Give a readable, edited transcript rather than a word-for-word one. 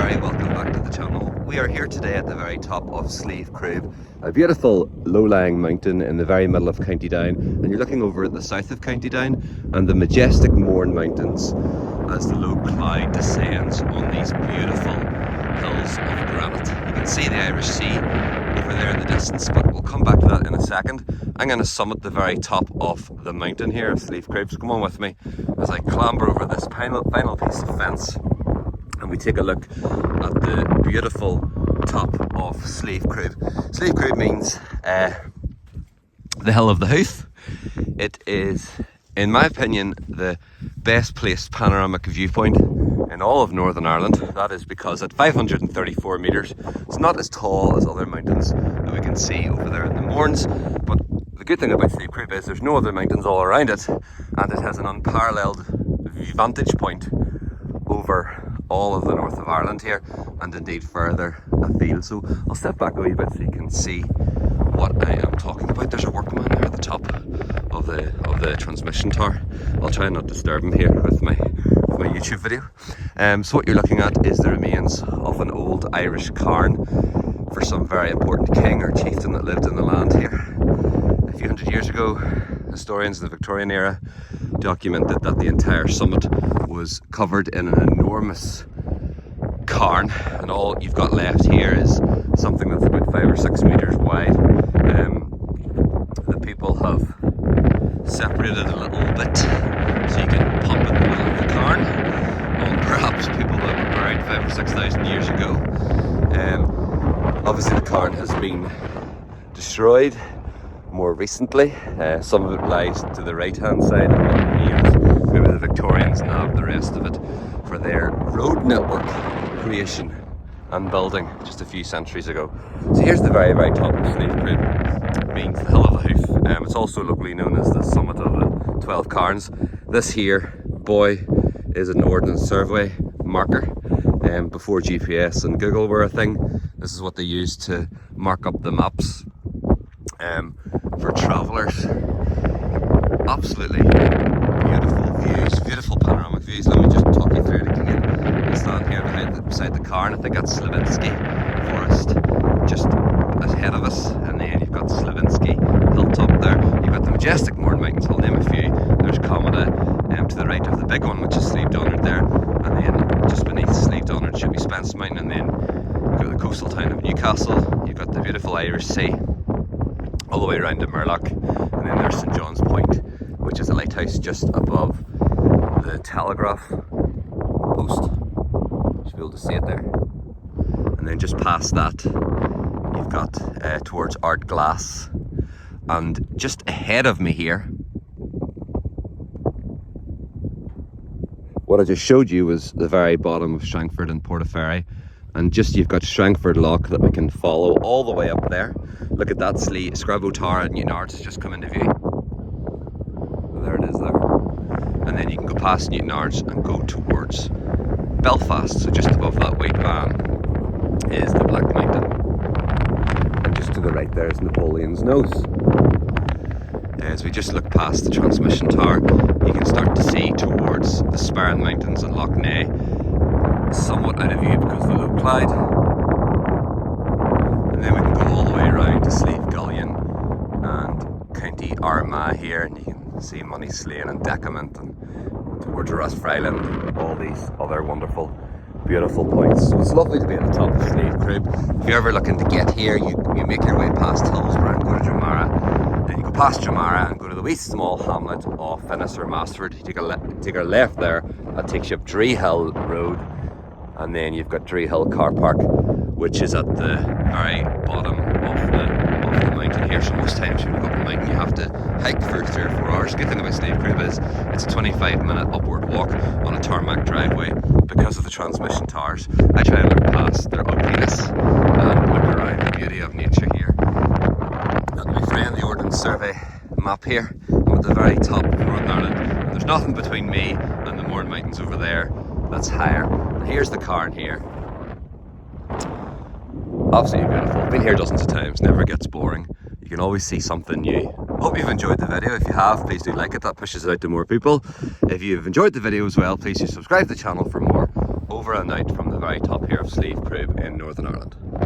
very welcome back to the channel. We are here today at the very top of Slieve, Croob, a beautiful low-lying mountain in the very middle of County Down, and you're looking over at the south of County Down and the majestic Mourne Mountains as the low cloud descends on these beautiful hills of granite. You can see the Irish Sea over there in the distance, but we'll come back to that in a second. I'm going to summit the very top of the mountain here of Slieve, Croob, so come on with me as I clamber over this final piece of fence and we take a look at the beautiful top of Slieve, Croob. Slieve, Croob means the hill of the hoof. It is, in my opinion, the best placed panoramic viewpoint in all of Northern Ireland. That is because at 534 metres, it's not as tall as other mountains that we can see over there in the Mournes, but the good thing about Slieve, Croob is there's no other mountains all around it, and it has an unparalleled vantage point over all of the north of Ireland here, and indeed further afield. So I'll step back a wee bit so you can see what I am talking about. There's a workman there at the top of the transmission tower. I'll try and not disturb him here with my YouTube video. So what you're looking at is the remains of an old Irish cairn for some very important king or chieftain that lived in the land here. A few hundred years ago, historians of the Victorian era documented that the entire summit was covered in an enormous cairn, and all you've got left here is something that's about 5 or 6 metres wide. The people have separated a little bit so you can pump in the middle of the cairn, or perhaps people that were buried 5,000 or 6,000 years ago. Obviously the cairn has been destroyed more recently. Some of it lies to the right hand side and what remains, maybe the Victorians nabbed the rest of it for their road network creation and building just a few centuries ago. So here's the very top of Slieve, Croob, means the hill of the hoof. It's also locally known as the summit of the 12 cairns. This here, boy, is an Ordnance Survey marker. Before GPS and Google were a thing, this is what they used to mark up the maps for travellers. Absolutely beautiful views, beautiful panoramic views. Let me just talk you through it again. I stand here beside the cairn. I think that's Slavinsky Forest just ahead of us, and then you've got Slavinsky hilltop there. You've got the majestic Mourne Mountains, I'll name a few. There's Comada to the right of the big one, which is Slieve Donard there, and then just beneath Slieve Donard should be Spence Mountain, and then you've got the coastal town of Newcastle. You've got the beautiful Irish Sea all the way around to Murlock, and then there's St John's Point, which is a lighthouse just above the telegraph post. You should be able to see it there. And then just past that, you've got towards Art Glass, and just ahead of me here, what I just showed you was the very bottom of Strangford and Portaferry, and just you've got Strangford Lock that we can follow all the way up there. Look at that, Scrabo Tower at Newtonards has just come into view. There it is there. And then you can go past Newtonards and go towards Belfast. So just above that white van is the Black Mountain. And just to the right there is Napoleon's Nose. As we just look past the transmission tower, you can start to see towards the Sparran Mountains and Lough Neagh, somewhat out of view because of the low cloud. And then we can go all the way around to Slieve Gullion and County Armagh here, and you can see Moneyslane and Decament and towards Rathfriland and all these other wonderful, beautiful points. So it's lovely to be at the top of Slieve, Croob. If you're ever looking to get here, you make your way past Hillsborough and go to Dromara. Then you go past Dromara and go to the wee small hamlet of Finnis or Masterford. You take a left there, that takes you up Dree Hill Road, and then you've got Dree Hill Car Park, which is at the very bottom of the mountain here. So most times when you go up the mountain, you have to hike for 3 or 4 hours. The good thing about Slieve, Croob is it's a 25-minute upward walk on a tarmac driveway because of the transmission towers. I try and look past their ugliness and look around the beauty of nature here. And my friend, the Ordnance Survey map here, I'm at the very top of Northern Ireland, and there's nothing between me and the Mourne Mountains over there that's higher. And here's the cairn here. Absolutely beautiful. I've been here dozens of times, never gets boring. You can always see something new. Hope you've enjoyed the video. If you have, please do like it. That pushes it out to more people. If you've enjoyed the video as well, please do subscribe to the channel for more. Over and out from the the very top here of Slieve Croob in Northern Ireland.